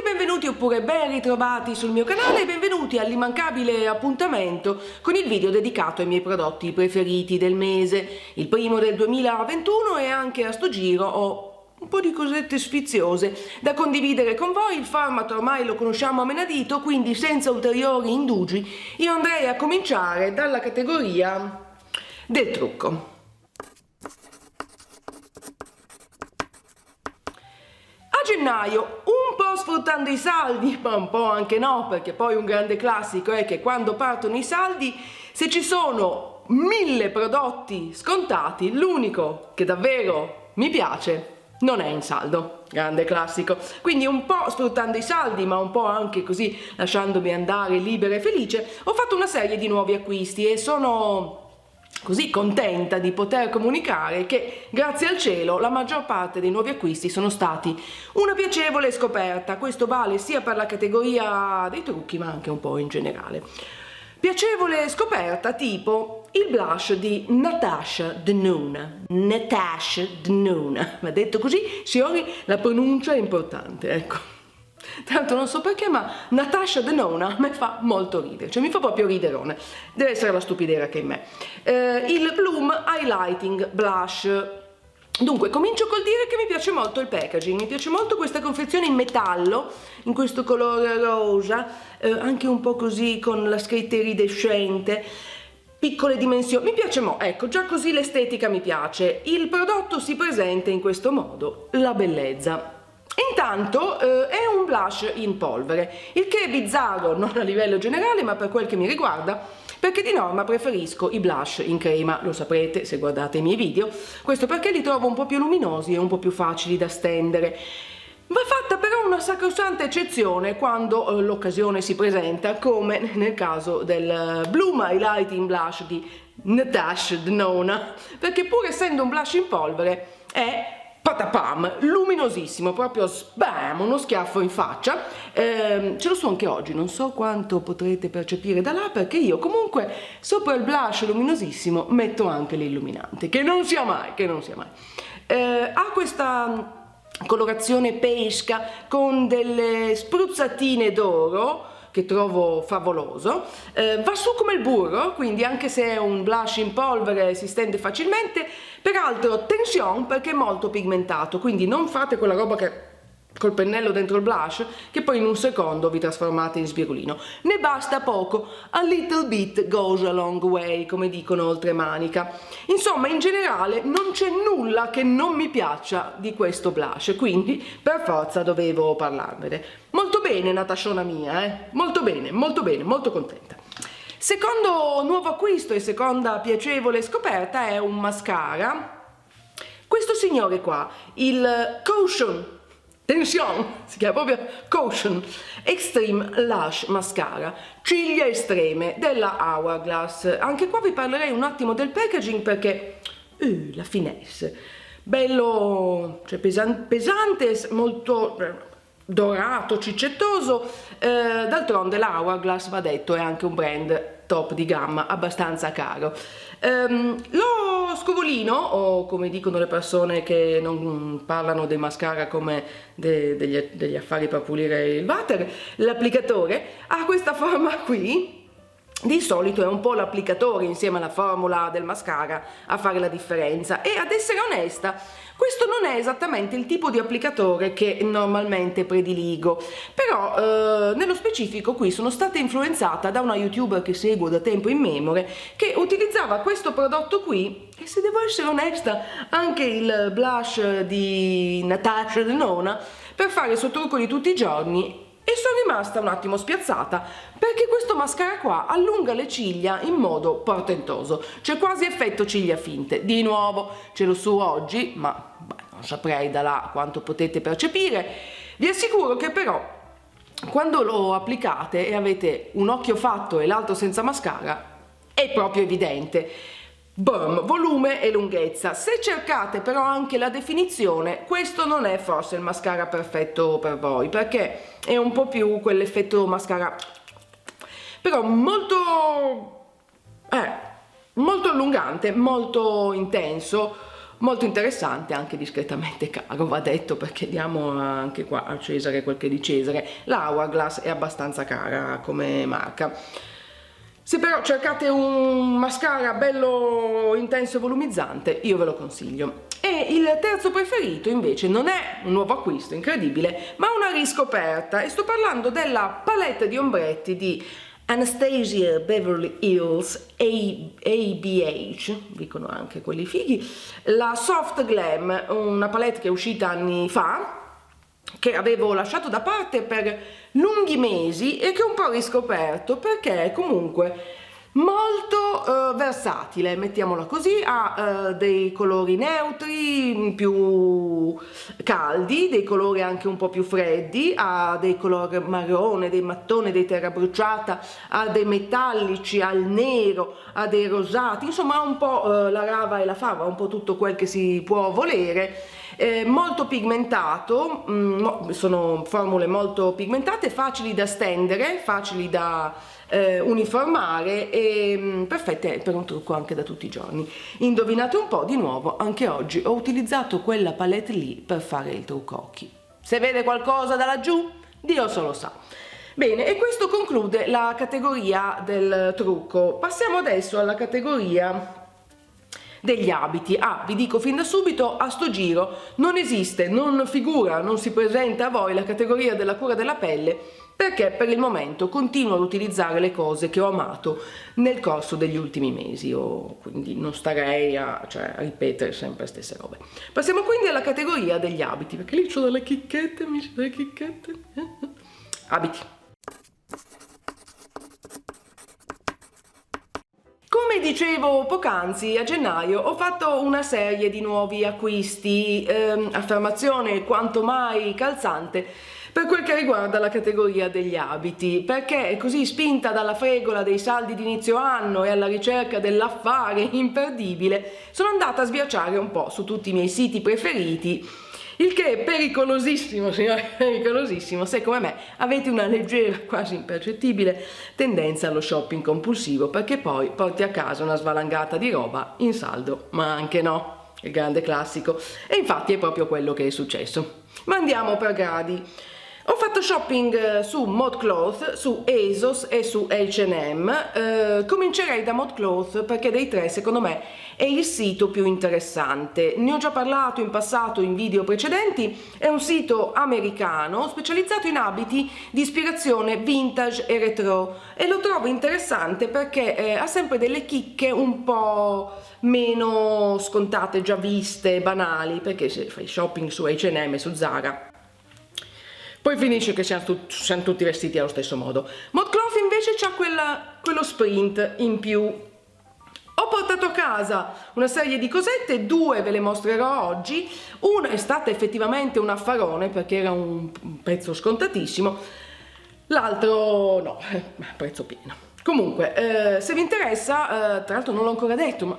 benvenuti oppure ben ritrovati sul mio canale e benvenuti all'immancabile appuntamento con il video dedicato ai miei prodotti preferiti del mese, il primo del 2021, e anche a sto giro ho un po' di cosette sfiziose da condividere con voi. Il format ormai lo conosciamo a menadito, quindi senza ulteriori indugi io andrei a cominciare dalla categoria del trucco. A gennaio, un po' sfruttando i saldi, ma un po' anche no, perché poi un grande classico è che quando partono i saldi, se ci sono 1000 prodotti scontati, l'unico che davvero mi piace non è in saldo. Grande classico. Quindi un po' sfruttando i saldi, ma un po' anche così lasciandomi andare libera e felice, ho fatto una serie di nuovi acquisti e sono così contenta di poter comunicare che grazie al cielo la maggior parte dei nuovi acquisti sono stati una piacevole scoperta. Questo vale sia per la categoria dei trucchi ma anche un po' in generale. Piacevole scoperta tipo il blush di Natasha Denona. Natasha Denona, ma detto così, signori, la pronuncia è importante, ecco. Tanto non so perché, ma Natasha Denona mi fa molto ridere, cioè mi fa proprio riderone. Deve essere la stupidera che è in me. Il Bloom Highlighting Blush. Dunque, comincio col dire che mi piace molto il packaging, mi piace molto questa confezione in metallo, in questo colore rosa, anche un po' così con la scritta iridescente, piccole dimensioni, mi piace ecco, già così l'estetica mi piace. Il prodotto si presenta in questo modo, la bellezza. Intanto è un blush in polvere, il che è bizzarro non a livello generale ma per quel che mi riguarda, perché di norma preferisco i blush in crema, lo saprete se guardate i miei video. Questo perché li trovo un po' più luminosi e un po' più facili da stendere. Va fatta però una sacrosanta eccezione quando l'occasione si presenta, come nel caso del Bloom Highlighting Blush di Natasha Denona, perché pur essendo un blush in polvere è patapam, luminosissimo, proprio spam, uno schiaffo in faccia. Ce lo so anche oggi, non so quanto potrete percepire da là, perché io comunque sopra il blush luminosissimo metto anche l'illuminante, che non sia mai, ha questa colorazione pesca con delle spruzzatine d'oro che trovo favoloso, va su come il burro, quindi anche se è un blush in polvere si stende facilmente. Peraltro attenzione perché è molto pigmentato, quindi non fate quella roba che col pennello dentro il blush che poi in un secondo vi trasformate in sbirulino. Ne basta poco, a little bit goes a long way, come dicono oltremanica. Insomma, in generale non c'è nulla che non mi piaccia di questo blush, quindi per forza dovevo parlarvene. Molto bene, Natashona mia, molto bene, molto contenta. Secondo nuovo acquisto e seconda piacevole scoperta è un mascara. Questo signore qua, il Caution, attenzione, si chiama proprio Caution Extreme Lash Mascara, ciglia estreme della Hourglass. Anche qua vi parlerei un attimo del packaging perché la finesse, bello, cioè pesante, molto dorato, cicettoso. D'altronde la Hourglass, va detto, è anche un brand top di gamma, abbastanza caro. Lo scovolino, o come dicono le persone che non parlano dei mascara come degli affari per pulire il water, l'applicatore, ha questa forma qui. Di solito è un po' l'applicatore insieme alla formula del mascara a fare la differenza, e ad essere onesta questo non è esattamente il tipo di applicatore che normalmente prediligo, però nello specifico qui sono stata influenzata da una youtuber che seguo da tempo immemore che utilizzava questo prodotto qui, e se devo essere onesta anche il blush di Natasha Denona, per fare il suo trucco di tutti i giorni. E sono rimasta un attimo spiazzata perché questo mascara qua allunga le ciglia in modo portentoso, c'è quasi effetto ciglia finte. Di nuovo ce l'ho su oggi, ma non saprei da là quanto potete percepire. Vi assicuro che però quando lo applicate e avete un occhio fatto e l'altro senza mascara è proprio evidente. Boom, volume e lunghezza. Se cercate però anche la definizione, questo non è forse il mascara perfetto per voi, perché è un po' più quell'effetto mascara, però molto allungante, molto intenso, molto interessante, anche discretamente caro, va detto, perché diamo anche qua a Cesare quel che è di Cesare. La Hourglass è abbastanza cara come marca. Se però cercate un mascara bello intenso e volumizzante, io ve lo consiglio. E il terzo preferito invece non è un nuovo acquisto incredibile, ma una riscoperta, e sto parlando della palette di ombretti di Anastasia Beverly Hills ABH, dicono anche quelli fighi, la Soft Glam, una palette che è uscita anni fa, che avevo lasciato da parte per lunghi mesi e che ho un po' riscoperto perché è comunque molto versatile, mettiamola così. Ha dei colori neutri più caldi, dei colori anche un po' più freddi, ha dei colori marrone, dei mattone, dei terra bruciata, ha dei metallici, ha il nero, ha dei rosati, insomma ha un po' la rava e la fava, un po' tutto quel che si può volere. Molto pigmentato, sono formule molto pigmentate, facili da stendere, facili da uniformare e perfette per un trucco anche da tutti i giorni. Indovinate un po', di nuovo anche oggi ho utilizzato quella palette lì per fare il trucco occhi. Se vede qualcosa da laggiù, Dio solo sa. Bene, e questo conclude la categoria del trucco. Passiamo adesso alla categoria degli abiti. Vi dico fin da subito, a sto giro non esiste, non figura, non si presenta a voi la categoria della cura della pelle, perché per il momento continuo ad utilizzare le cose che ho amato nel corso degli ultimi mesi, quindi non starei a ripetere sempre le stesse robe. Passiamo quindi alla categoria degli abiti, perché lì c'ho delle chicchette, amici, delle chicchette. Abiti. Come dicevo poc'anzi, a gennaio ho fatto una serie di nuovi acquisti, affermazione quanto mai calzante per quel che riguarda la categoria degli abiti, perché così spinta dalla fregola dei saldi di inizio anno e alla ricerca dell'affare imperdibile, sono andata a sbirciare un po' su tutti i miei siti preferiti, il che è pericolosissimo, signori, pericolosissimo, se come me avete una leggera, quasi impercettibile tendenza allo shopping compulsivo, perché poi porti a casa una svalangata di roba in saldo, ma anche no, il grande classico. E infatti è proprio quello che è successo. Ma andiamo per gradi. Ho fatto shopping su ModCloth, su ASOS e su H&M. Comincerei da ModCloth perché dei tre secondo me è il sito più interessante. Ne ho già parlato in passato in video precedenti. È un sito americano specializzato in abiti di ispirazione vintage e retro e lo trovo interessante perché ha sempre delle chicche un po' meno scontate, già viste, banali, perché se fai shopping su H&M e su Zara poi finisce che siamo tutti vestiti allo stesso modo. ModCloth invece c'ha quello sprint in più. Ho portato a casa una serie di cosette, due ve le mostrerò oggi. Una è stata effettivamente un affarone perché era un prezzo scontatissimo, l'altro no, prezzo pieno. Comunque, se vi interessa, tra l'altro non l'ho ancora detto, ma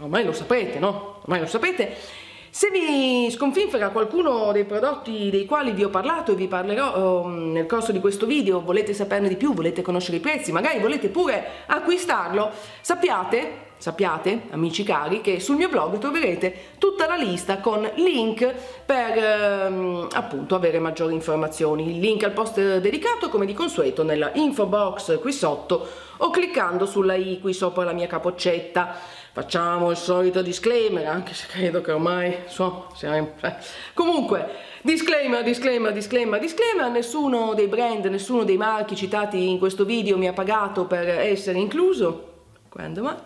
ormai lo saprete, no? Ormai lo sapete. Se vi sconfinfera qualcuno dei prodotti dei quali vi ho parlato e vi parlerò nel corso di questo video, volete saperne di più, volete conoscere i prezzi, magari volete pure acquistarlo, sappiate, amici cari, che sul mio blog troverete tutta la lista con link per appunto avere maggiori informazioni. Il link al post dedicato come di consueto nella info box qui sotto o cliccando sulla i qui sopra la mia capoccetta. Facciamo il solito disclaimer, anche se credo che ormai comunque disclaimer, nessuno dei brand, nessuno dei marchi citati in questo video mi ha pagato per essere incluso, quando mai.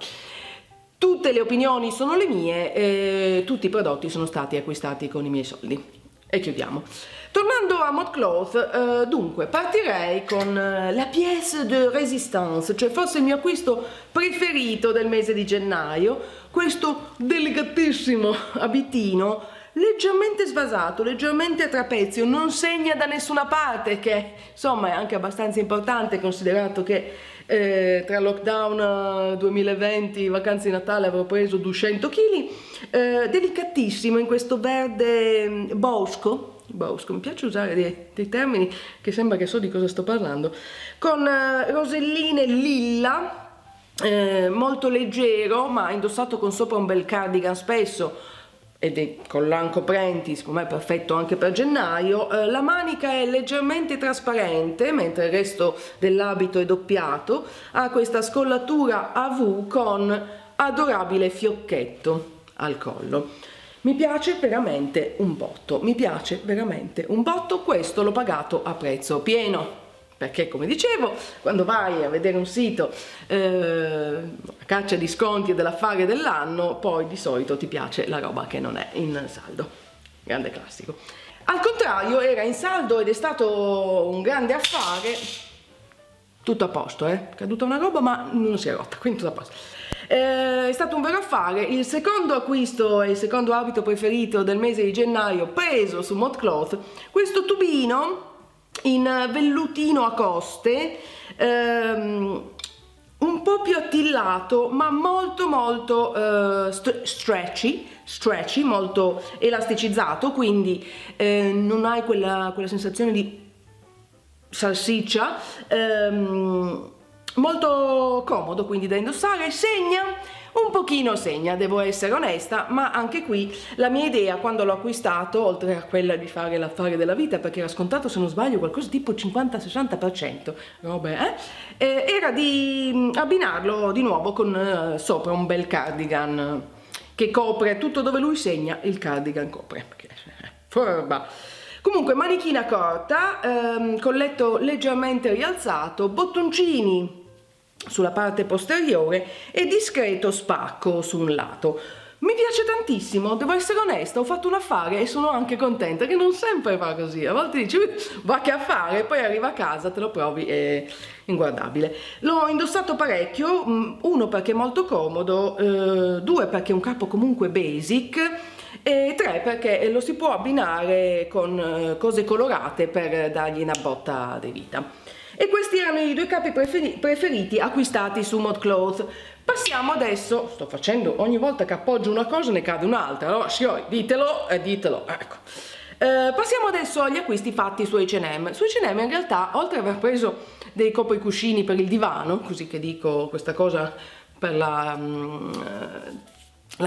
Tutte le opinioni sono le mie, tutti i prodotti sono stati acquistati con i miei soldi. E chiudiamo. Tornando a ModCloth, dunque partirei con la pièce de résistance, cioè forse il mio acquisto preferito del mese di gennaio, questo delicatissimo abitino leggermente svasato, leggermente a trapezio, non segna da nessuna parte, che insomma è anche abbastanza importante considerato che tra lockdown 2020 vacanze di Natale avrò preso 200 kg, delicatissimo in questo verde bosco, mi piace usare dei termini che sembra che so di cosa sto parlando, con roselline lilla, molto leggero ma indossato con sopra un bel cardigan spesso, ed è collan coprenti, secondo me è perfetto anche per gennaio. La manica è leggermente trasparente, mentre il resto dell'abito è doppiato. Ha questa scollatura a V con adorabile fiocchetto al collo. Mi piace veramente un botto, mi piace veramente un botto. Questo l'ho pagato a prezzo pieno, perché come dicevo, quando vai a vedere un sito a caccia di sconti e dell'affare dell'anno, poi di solito ti piace la roba che non è in saldo. Grande classico. Al contrario, era in saldo ed è stato un grande affare. Tutto a posto, caduta una roba ma non si è rotta, quindi tutto a posto. È stato un vero affare. Il secondo acquisto e il secondo abito preferito del mese di gennaio preso su ModCloth, questo tubino in vellutino a coste, un po' più attillato ma molto stretchy, molto elasticizzato, quindi non hai quella sensazione di salsiccia, molto comodo quindi da indossare. Segna, devo essere onesta, ma anche qui la mia idea quando l'ho acquistato, oltre a quella di fare l'affare della vita, perché era scontato se non sbaglio qualcosa tipo 50-60%, era di abbinarlo di nuovo con sopra un bel cardigan che copre tutto dove lui segna, il cardigan copre, forba. Comunque manichina corta, colletto leggermente rialzato, bottoncini sulla parte posteriore e discreto spacco su un lato. Mi piace tantissimo, devo essere onesta, ho fatto un affare e sono anche contenta, che non sempre va così, a volte dici va che affare, poi arriva a casa, te lo provi, è inguardabile. L'ho indossato parecchio, uno perché è molto comodo, due perché è un capo comunque basic, e tre perché lo si può abbinare con cose colorate per dargli una botta di vita. E questi erano i due capi preferiti acquistati su ModCloth. Passiamo adesso, sto facendo ogni volta che appoggio una cosa ne cade un'altra, allora signori ditelo, ecco. Passiamo adesso agli acquisti fatti su H&M. Su H&M in realtà, oltre ad aver preso dei copricuscini per il divano, così che dico questa cosa per la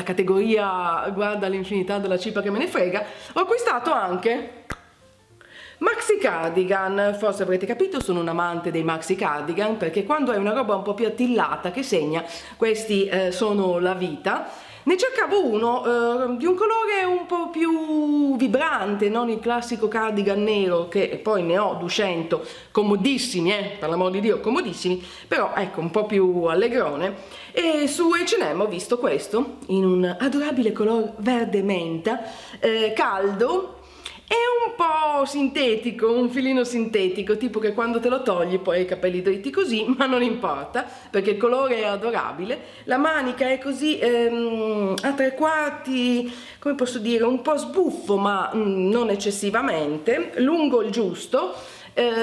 categoria guarda l'infinità della cipa che me ne frega, ho acquistato anche maxi cardigan. Forse avrete capito, sono un amante dei maxi cardigan, perché quando è una roba un po' più attillata che segna, questi sono la vita. Ne cercavo uno di un colore un po' più vibrante, non il classico cardigan nero, che poi ne ho 200, comodissimi, per l'amor di Dio, comodissimi, però ecco, un po' più allegrone. E su H&M ho visto questo, in un adorabile colore verde menta, caldo, è un po' sintetico, un filino sintetico, tipo che quando te lo togli poi hai i capelli dritti così, ma non importa, perché il colore è adorabile. La manica è così a tre quarti, come posso dire, un po' sbuffo, ma non eccessivamente, lungo il giusto.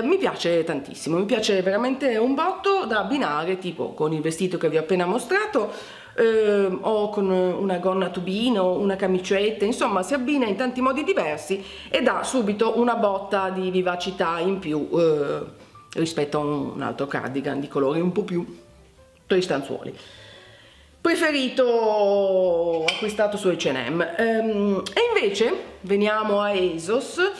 Mi piace tantissimo, mi piace veramente un botto da abbinare tipo con il vestito che vi ho appena mostrato, o con una gonna a tubino, una camicetta, insomma si abbina in tanti modi diversi e dà subito una botta di vivacità in più rispetto a un altro cardigan di colori un po' più tristanzuoli. Preferito acquistato su H&M. E invece veniamo a ASOS.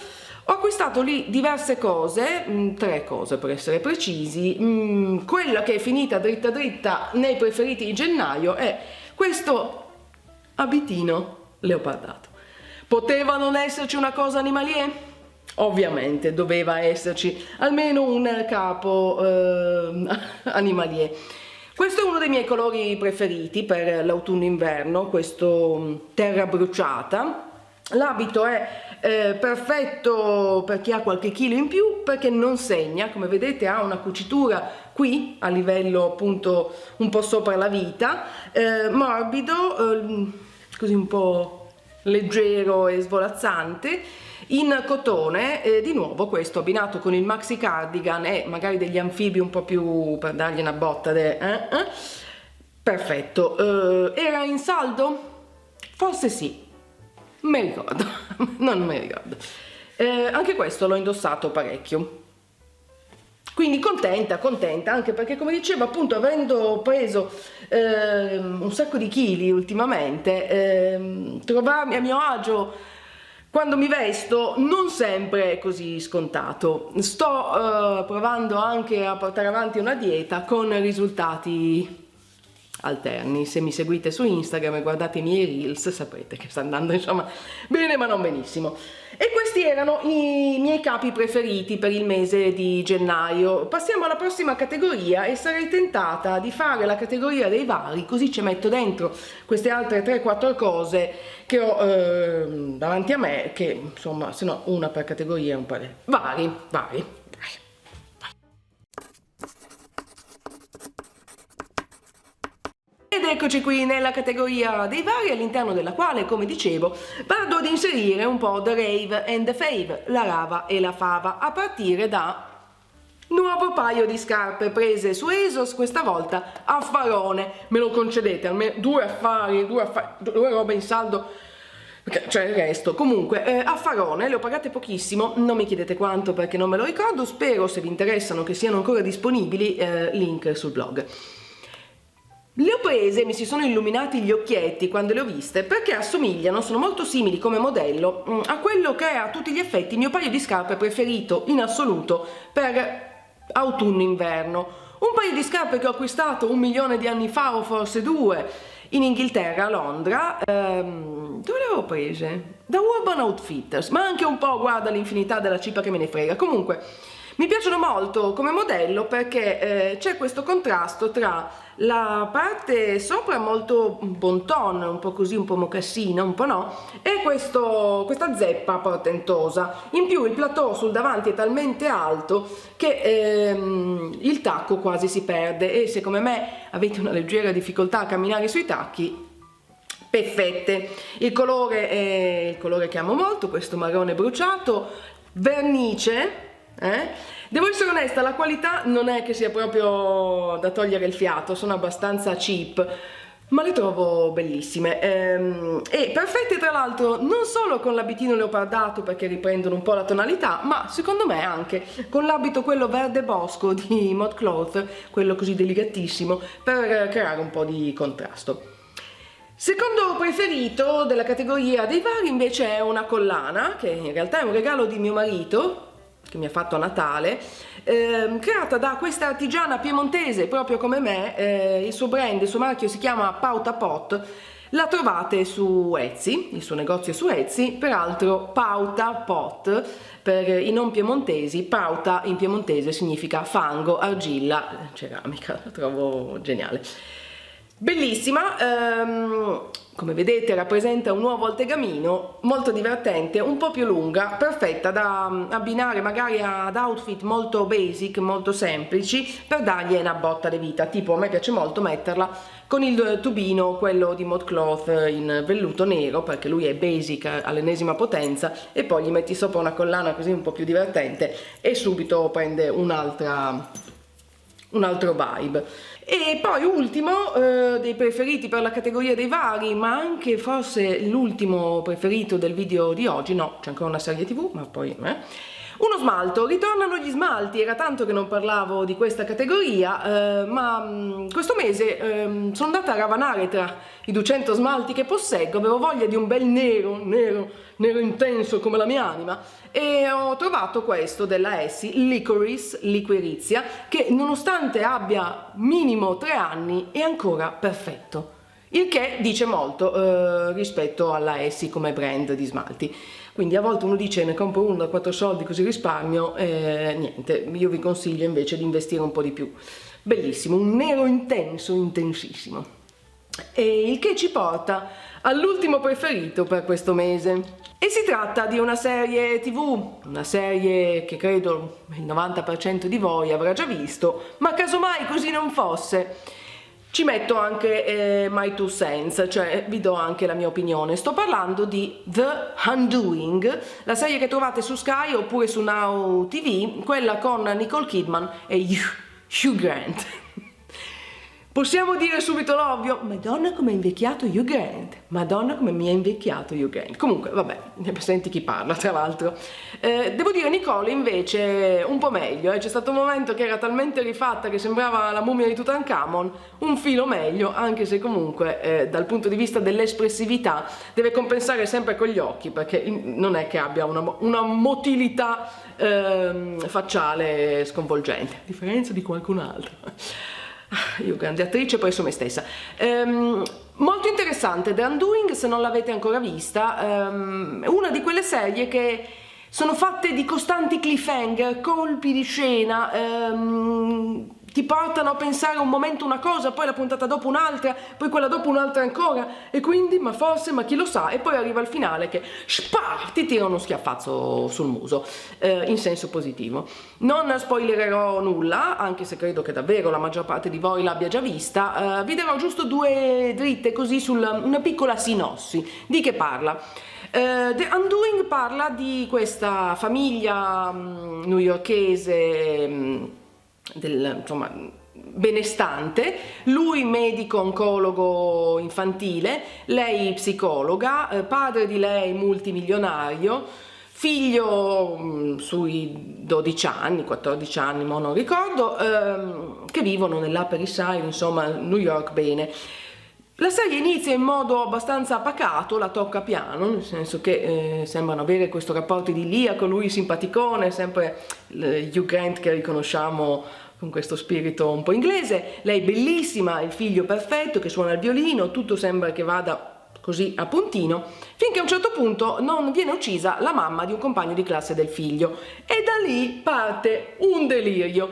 Ho acquistato lì diverse cose, 3 cose per essere precisi. Quella che è finita dritta dritta nei preferiti di gennaio è questo abitino leopardato. Poteva non esserci una cosa animalier? Ovviamente doveva esserci almeno un capo animalier. Questo è uno dei miei colori preferiti per l'autunno-inverno, questo terra bruciata. L'abito è perfetto per chi ha qualche chilo in più, perché non segna, come vedete ha una cucitura qui a livello appunto un po' sopra la vita, morbido, così un po' leggero e svolazzante, in cotone, di nuovo questo abbinato con il maxi cardigan e magari degli anfibi un po' più per dargli una botta perfetto. Era in saldo? Forse sì. Mi ricordo, non mi ricordo. Anche questo l'ho indossato parecchio. Quindi contenta, anche perché, come dicevo, appunto, avendo preso un sacco di chili ultimamente, trovarmi a mio agio quando mi vesto non sempre è così scontato. Sto provando anche a portare avanti una dieta con risultati alterni. Se mi seguite su Instagram e guardate i miei reels saprete che sta andando insomma bene ma non benissimo. E questi erano i miei capi preferiti per il mese di gennaio. Passiamo alla prossima categoria e sarei tentata di fare la categoria dei vari, così ci metto dentro queste altre 3-4 cose che ho davanti a me, che insomma, se no una per categoria è un po' vari. Ed eccoci qui nella categoria dei vari, all'interno della quale, come dicevo, vado ad inserire un po' the rave and the fave, la rava e la fava, a partire da nuovo paio di scarpe prese su ASOS, questa volta affarone, me lo concedete, almeno due robe in saldo, cioè il resto. Comunque affarone, le ho pagate pochissimo, non mi chiedete quanto perché non me lo ricordo, spero, se vi interessano, che siano ancora disponibili, link sul blog. Le ho prese, mi si sono illuminati gli occhietti quando le ho viste, perché assomigliano, sono molto simili come modello a quello che è a tutti gli effetti il mio paio di scarpe preferito in assoluto per autunno-inverno. Un paio di scarpe che ho acquistato 1 milione di anni fa, o forse 2, in Inghilterra, a Londra. Dove le avevo prese? Da Urban Outfitters, ma anche un po', guarda, l'infinità della cipa che me ne frega. Comunque mi piacciono molto come modello perché c'è questo contrasto tra la parte sopra molto bon ton, un po' così, un po' mocassina, un po' no, e questa zeppa portentosa. In più il plateau sul davanti è talmente alto che il tacco quasi si perde, e se come me avete una leggera difficoltà a camminare sui tacchi, perfette. Il colore è il colore che amo molto, questo marrone bruciato, vernice. Devo essere onesta, la qualità non è che sia proprio da togliere il fiato, sono abbastanza cheap, ma le trovo bellissime e perfette, tra l'altro non solo con l'abitino leopardato perché riprendono un po' la tonalità, ma secondo me anche con l'abito quello verde bosco di ModCloth, quello così delicatissimo, per creare un po' di contrasto. Secondo preferito della categoria dei vari invece è una collana, che in realtà è un regalo di mio marito, che mi ha fatto a Natale, creata da questa artigiana piemontese proprio come me. Il suo brand, il suo marchio si chiama Pauta Pot. La trovate su Etsy, il suo negozio è su Etsy, peraltro Pauta Pot per i non piemontesi. Pauta in piemontese significa fango, argilla, ceramica, la trovo geniale. Bellissima, come vedete rappresenta un nuovo altegamino, molto divertente, un po' più lunga, perfetta da abbinare magari ad outfit molto basic, molto semplici, per dargli una botta di vita. Tipo, a me piace molto metterla con il tubino, quello di ModCloth in velluto nero, perché lui è basic all'ennesima potenza, e poi gli metti sopra una collana così un po' più divertente e subito prende un altro vibe. E poi ultimo dei preferiti per la categoria dei vari, ma anche forse l'ultimo preferito del video di oggi, no, c'è ancora una serie TV, ma poi uno smalto. Ritornano gli smalti, era tanto che non parlavo di questa categoria, ma questo mese sono andata a ravanare tra i 200 smalti che posseggo, avevo voglia di un bel nero intenso come la mia anima, e ho trovato questo della Essie, Licorice, liquirizia, che nonostante abbia minimo 3 anni è ancora perfetto, il che dice molto rispetto alla Essie come brand di smalti. Quindi a volte uno dice ne compro uno da 4 soldi così risparmio, niente, io vi consiglio invece di investire un po' di più. Bellissimo, un nero intenso, intensissimo. E il che ci porta all'ultimo preferito per questo mese. E si tratta di una serie TV, una serie che credo il 90% di voi avrà già visto, ma casomai così non fosse, ci metto anche my two cents, cioè vi do anche la mia opinione. Sto parlando di The Undoing, la serie che trovate su Sky oppure su Now TV, quella con Nicole Kidman e Hugh Grant. Possiamo dire subito l'ovvio, Madonna come è invecchiato Hugh Grant, Madonna come mi è invecchiato Hugh Grant. Comunque vabbè, senti chi parla tra l'altro. Devo dire Nicole invece un po' meglio, c'è stato un momento che era talmente rifatta che sembrava la mummia di Tutankhamon, un filo meglio, anche se comunque dal punto di vista dell'espressività deve compensare sempre con gli occhi, perché non è che abbia una motilità facciale sconvolgente, a differenza di qualcun altro. Io grande attrice, presso me stessa. Molto interessante The Undoing, se non l'avete ancora vista, è una di quelle serie che sono fatte di costanti cliffhanger, colpi di scena, ti portano a pensare un momento una cosa, poi la puntata dopo un'altra, poi quella dopo un'altra ancora, e quindi ma forse, ma chi lo sa, e poi arriva il finale che ti tira uno schiaffazzo sul muso, in senso positivo. Non spoilererò nulla, anche se credo che davvero la maggior parte di voi l'abbia già vista, vi darò giusto due dritte così su una piccola sinossi. Di che parla? The Undoing parla di questa famiglia newyorkese, insomma, benestante, lui medico oncologo infantile, lei psicologa, padre di lei multimilionario, figlio sui 12 anni, 14 anni, ma non ricordo, che vivono nell'Upper East Side, insomma, New York bene. La serie inizia in modo abbastanza pacato, la tocca piano, nel senso che sembrano avere questo rapporto idilliaco, lui simpaticone, sempre Hugh Grant che riconosciamo con questo spirito un po' inglese, lei bellissima, il figlio perfetto che suona il violino, tutto sembra che vada così a puntino, finché a un certo punto non viene uccisa la mamma di un compagno di classe del figlio e da lì parte un delirio.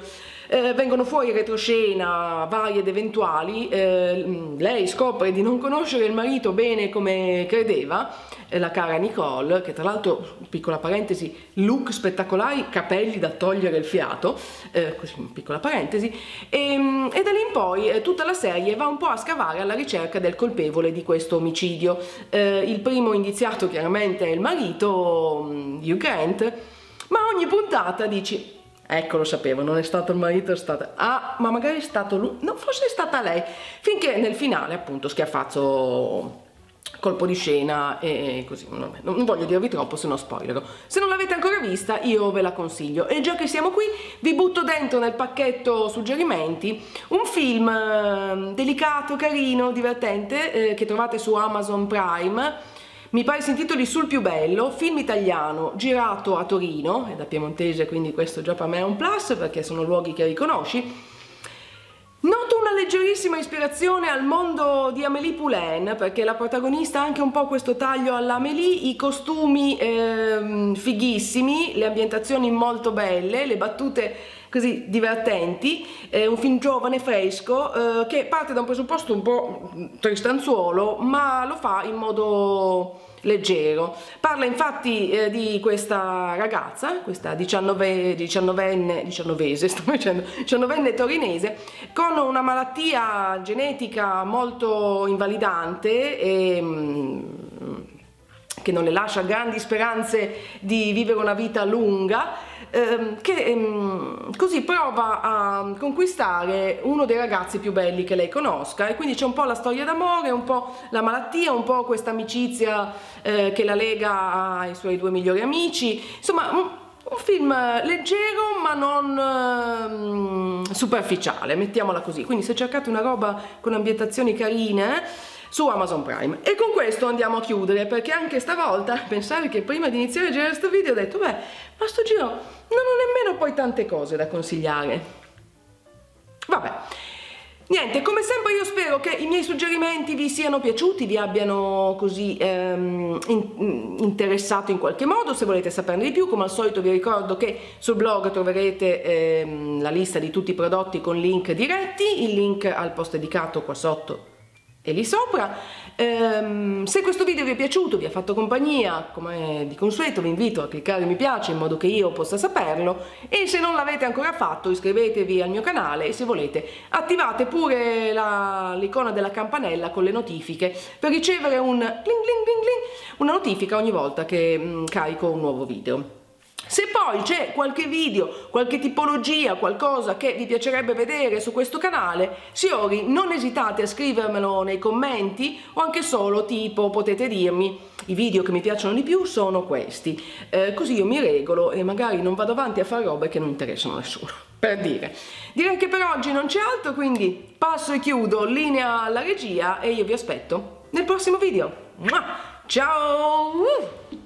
Vengono fuori retroscena varie ed eventuali, lei scopre di non conoscere il marito bene come credeva, la cara Nicole, che tra l'altro, piccola parentesi, look spettacolari, capelli da togliere il fiato, così piccola parentesi, e da lì in poi tutta la serie va un po' a scavare alla ricerca del colpevole di questo omicidio. Il primo indiziato chiaramente è il marito, Hugh Grant, ma ogni puntata dici... Ecco, lo sapevo, non è stato il marito, è stata... Ah, ma magari è stato lui... No, forse è stata lei. Finché nel finale, appunto, schiaffazzo, colpo di scena e così. Non voglio dirvi troppo, se no spoilerò. Se non l'avete ancora vista, io ve la consiglio. E già che siamo qui, vi butto dentro nel pacchetto suggerimenti un film delicato, carino, divertente, che trovate su Amazon Prime. Mi pare si intitoli Sul più bello, film italiano girato a Torino, è da piemontese quindi questo già per me è un plus perché sono luoghi che riconosci. Noto una leggerissima ispirazione al mondo di Amélie Poulain perché la protagonista ha anche un po' questo taglio alla Amélie, i costumi fighissimi, le ambientazioni molto belle, le battute così divertenti, un film giovane, fresco, che parte da un presupposto un po' tristanzuolo, ma lo fa in modo leggero. Parla infatti di questa ragazza, questa 19enne torinese, con una malattia genetica molto invalidante e che non le lascia grandi speranze di vivere una vita lunga, che così prova a conquistare uno dei ragazzi più belli che lei conosca, e quindi c'è un po' la storia d'amore, un po' la malattia, un po' questa amicizia che la lega ai suoi due migliori amici, insomma un film leggero ma non superficiale, mettiamola così. Quindi se cercate una roba con ambientazioni carine, su Amazon Prime. E con questo andiamo a chiudere, perché anche stavolta pensare che prima di iniziare a girare questo video ho detto beh, ma sto giro non ho nemmeno poi tante cose da consigliare. Vabbè, niente, come sempre io spero che i miei suggerimenti vi siano piaciuti, vi abbiano così interessato in qualche modo. Se volete saperne di più, come al solito vi ricordo che sul blog troverete la lista di tutti i prodotti con link diretti, il link al post dedicato qua sotto e lì sopra. Se questo video vi è piaciuto, vi ha fatto compagnia, come di consueto vi invito a cliccare mi piace in modo che io possa saperlo, e se non l'avete ancora fatto iscrivetevi al mio canale e se volete attivate pure l'icona della campanella con le notifiche per ricevere una notifica ogni volta che carico un nuovo video. Se poi c'è qualche video, qualche tipologia, qualcosa che vi piacerebbe vedere su questo canale, signori, non esitate a scrivermelo nei commenti o anche solo tipo potete dirmi i video che mi piacciono di più sono questi, così io mi regolo e magari non vado avanti a fare robe che non interessano a nessuno, per dire. Direi che per oggi non c'è altro, quindi passo e chiudo, linea alla regia e io vi aspetto nel prossimo video. Ciao!